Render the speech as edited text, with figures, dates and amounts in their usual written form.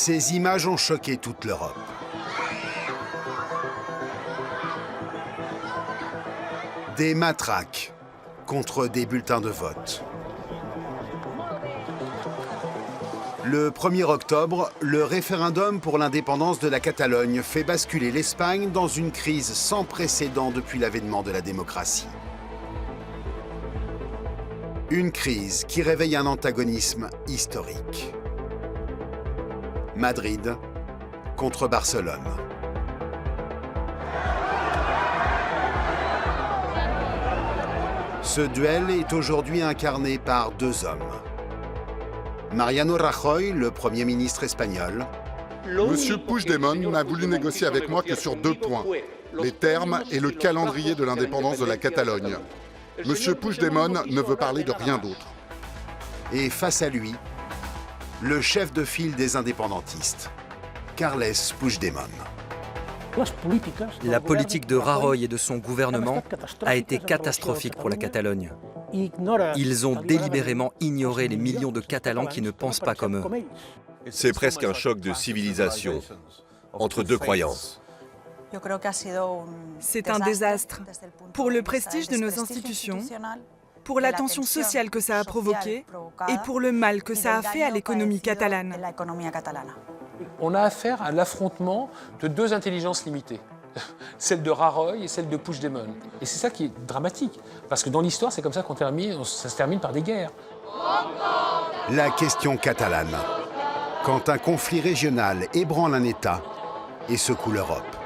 Ces images ont choqué toute l'Europe. Des matraques contre des bulletins de vote. Le 1er octobre, le référendum pour l'indépendance de la Catalogne fait basculer l'Espagne dans une crise sans précédent depuis l'avènement de la démocratie. Une crise qui réveille un antagonisme historique. Madrid contre Barcelone. Ce duel est aujourd'hui incarné par deux hommes. Mariano Rajoy, le Premier ministre espagnol. Monsieur Puigdemont n'a voulu négocier avec moi que sur 2 points, les termes et le calendrier de l'indépendance de la Catalogne. Monsieur Puigdemont ne veut parler de rien d'autre. Et face à lui, le chef de file des indépendantistes, Carles Puigdemont. La politique de Rajoy et de son gouvernement a été catastrophique pour la Catalogne. Ils ont délibérément ignoré les millions de Catalans qui ne pensent pas comme eux. C'est presque un choc de civilisation entre deux croyances. C'est un désastre pour le prestige de nos institutions, pour la tension sociale que ça a provoquée et pour le mal que ça a fait à l'économie catalane. On a affaire à l'affrontement de 2 intelligences limitées, celle de Rajoy et celle de Puigdemont. Et c'est ça qui est dramatique, parce que dans l'histoire, c'est comme ça ça se termine par des guerres. La question catalane, quand un conflit régional ébranle un État et secoue l'Europe.